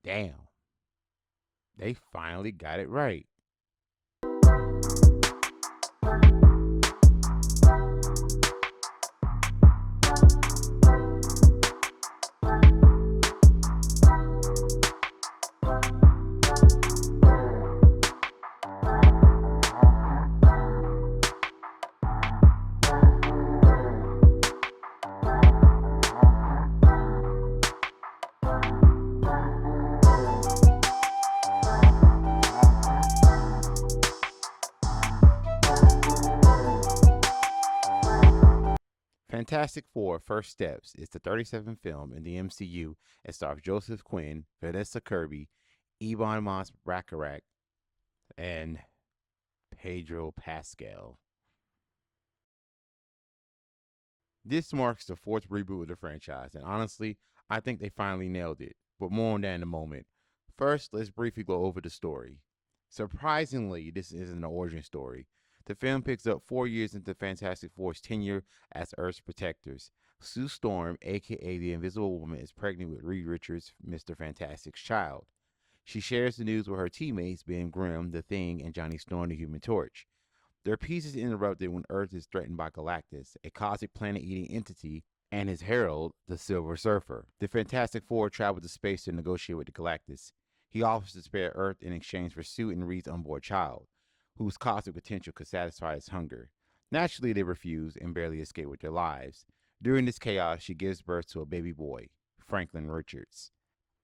Damn, they finally got it right. Fantastic Four First Steps is the 37th film in the MCU and stars Joseph Quinn, Vanessa Kirby, Ebon Moss Baccarat, and Pedro Pascal. This marks the fourth reboot of the franchise, and honestly, I think they finally nailed it. But more on that in a moment. First, let's briefly go over the story. Surprisingly, this isn't an origin story. The film picks up 4 years into Fantastic Four's tenure as Earth's protectors. Sue Storm, aka the Invisible Woman, is pregnant with Reed Richards, Mr. Fantastic's child. She shares the news with her teammates, Ben Grimm, the Thing, and Johnny Storm, the Human Torch. Their peace is interrupted when Earth is threatened by Galactus, a cosmic planet eating entity, and his herald, the Silver Surfer. The Fantastic Four travel to space to negotiate with the Galactus. He offers to spare Earth in exchange for Sue and Reed's unborn child, whose cosmic potential could satisfy his hunger. Naturally, they refuse and barely escape with their lives. During this chaos, she gives birth to a baby boy, Franklin Richards.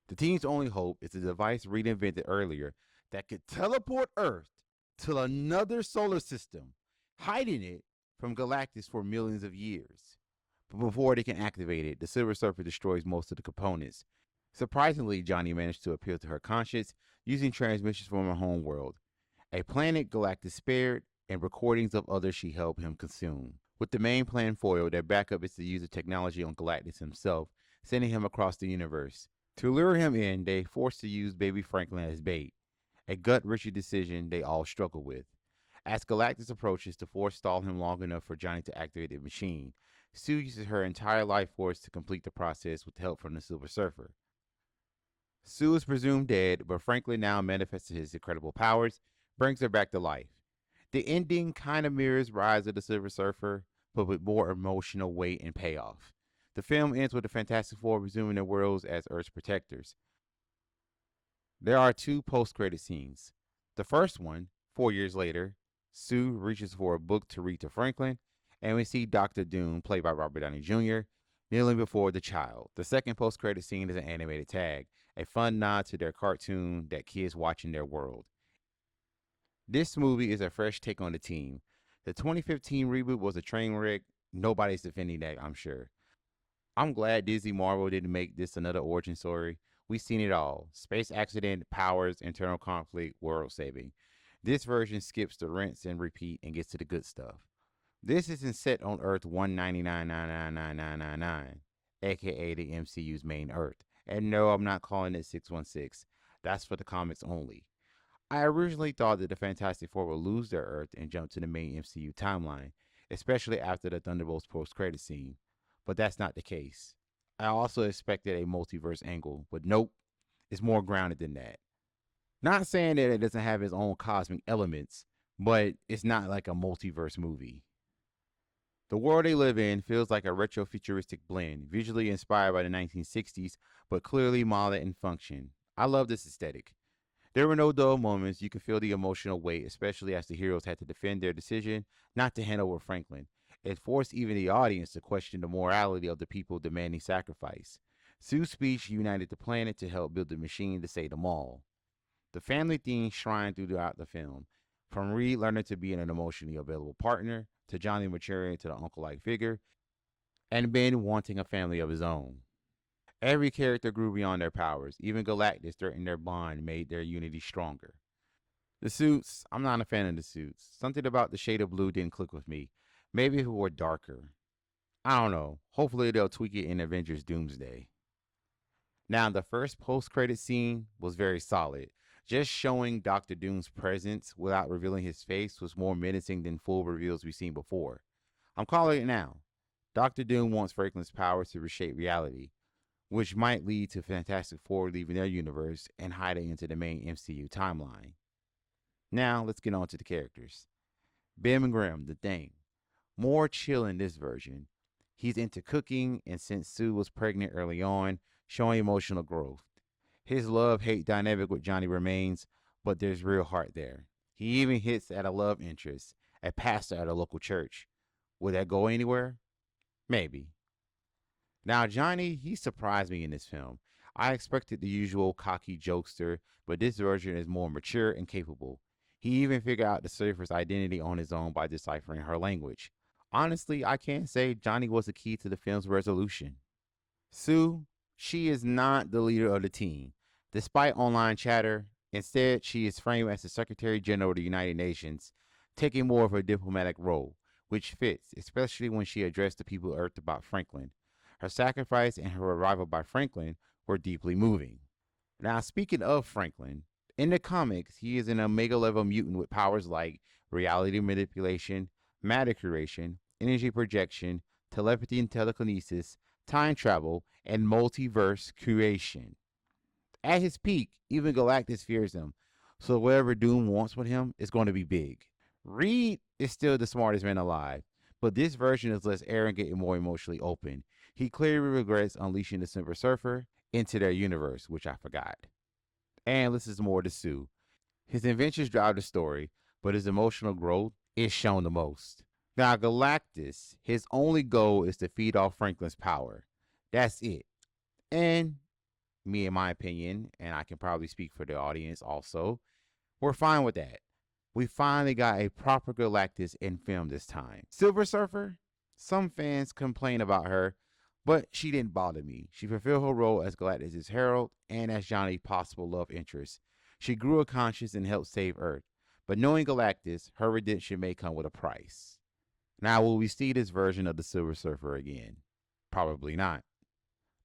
The team's only hope is a device Reed invented earlier that could teleport Earth to another solar system, hiding it from Galactus for millions of years. But before they can activate it, the Silver Surfer destroys most of the components. Surprisingly, Johnny managed to appeal to her conscience using transmissions from her home world, a planet Galactus spared, and recordings of others she helped him consume. With the main plan foiled, their backup is to use the technology on Galactus himself, sending him across the universe. To lure him in, they force to use baby Franklin as bait, a gut-wrenching decision they all struggle with. As Galactus approaches, the Force stall him long enough for Johnny to activate the machine. Sue uses her entire life force to complete the process with help from the Silver Surfer. Sue is presumed dead, but Franklin now manifests his incredible powers, brings her back to life. The ending kind of mirrors Rise of the Silver Surfer, but with more emotional weight and payoff. The film ends with the Fantastic Four resuming their worlds as Earth's protectors. There are two post-credit scenes. The first one, 4 years later, Sue reaches for a book to read to Franklin, and we see Dr. Doom, played by Robert Downey Jr., kneeling before the child. The second post-credit scene is an animated tag, a fun nod to their cartoon that kids watch in their world. This movie is a fresh take on the team. The 2015 reboot was a train wreck. Nobody's defending that, I'm sure. I'm glad Disney Marvel didn't make this another origin story. We've seen it all: space accident, powers, internal conflict, world saving. This version skips the rinse and repeat and gets to the good stuff. This isn't set on Earth 199,999,999, aka the MCU's main Earth. And no, I'm not calling it 616. That's for the comics only. I originally thought that the Fantastic Four would lose their Earth and jump to the main MCU timeline, especially after the Thunderbolts post-credit scene, but that's not the case. I also expected a multiverse angle, but nope, it's more grounded than that. Not saying that it doesn't have its own cosmic elements, but it's not like a multiverse movie. The world they live in feels like a retro-futuristic blend, visually inspired by the 1960s, but clearly modeled in function. I love this aesthetic. There were no dull moments. You could feel the emotional weight, especially as the heroes had to defend their decision not to hand over Franklin. It forced even the audience to question the morality of the people demanding sacrifice. Sue's speech united the planet to help build the machine to save them all. The family theme shrined throughout the film, from Reed learning to be an emotionally available partner, to Johnny maturing into the uncle-like figure, and Ben wanting a family of his own. Every character grew beyond their powers. Even Galactus threatened their bond made their unity stronger. The suits, I'm not a fan of the suits. Something about the shade of blue didn't click with me. Maybe if it were darker. I don't know. Hopefully they'll tweak it in Avengers Doomsday. Now, the first post-credit scene was very solid. Just showing Doctor Doom's presence without revealing his face was more menacing than full reveals we've seen before. I'm calling it now. Doctor Doom wants Franklin's powers to reshape reality. which might lead to Fantastic Four leaving their universe and hiding into the main MCU timeline. Now, let's get on to the characters. Ben Grimm, the Thing. More chill in this version. He's into cooking, and since Sue was pregnant early on, showing emotional growth. His love hate dynamic with Johnny remains, but there's real heart there. He even hits at a love interest, a pastor at a local church. Would that go anywhere? Maybe. Now, Johnny, he surprised me in this film. I expected the usual cocky jokester, but this version is more mature and capable. He even figured out the surfer's identity on his own by deciphering her language. Honestly, I can't say Johnny was the key to the film's resolution. Sue, she is not the leader of the team. Despite online chatter, instead, she is framed as the Secretary General of the United Nations, taking more of a diplomatic role, which fits, especially when she addressed the people of Earth about Franklin. Her sacrifice and her arrival by Franklin were deeply moving. Now, speaking of Franklin, in the comics, he is an Omega level mutant with powers like reality manipulation, matter curation, energy projection, telepathy and telekinesis, time travel, and multiverse creation. At his peak, even Galactus fears him, so whatever Doom wants with him is going to be big. Reed is still the smartest man alive, but this version is less arrogant and more emotionally open. He clearly regrets unleashing the Silver Surfer into their universe, which I forgot. And this is more to Sue. His adventures drive the story, but his emotional growth is shown the most. Now, Galactus, his only goal is to feed off Franklin's power. That's it. And me, in my opinion, and I can probably speak for the audience also, we're fine with that. We finally got a proper Galactus in film this time. Silver Surfer, some fans complain about her, but she didn't bother me. She fulfilled her role as Galactus' herald and as Johnny's possible love interest. She grew a conscience and helped save Earth. But knowing Galactus, her redemption may come with a price. Now, will we see this version of the Silver Surfer again? Probably not.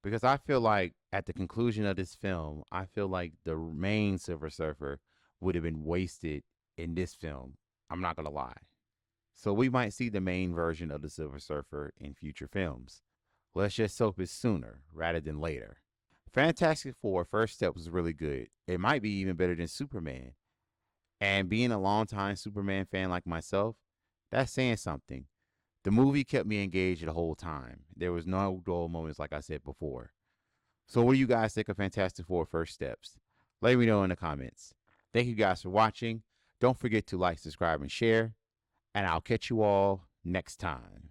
Because I feel like at the conclusion of this film, I feel like the main Silver Surfer would have been wasted in this film. I'm not going to lie. So we might see the main version of the Silver Surfer in future films. Let's just hope it's sooner rather than later. Fantastic Four First Step was really good. It might be even better than Superman. And being a longtime Superman fan like myself, that's saying something. The movie kept me engaged the whole time. There was no dull moments like I said before. So what do you guys think of Fantastic Four First Steps? Let me know in the comments. Thank you guys for watching. Don't forget to like, subscribe, and share. And I'll catch you all next time.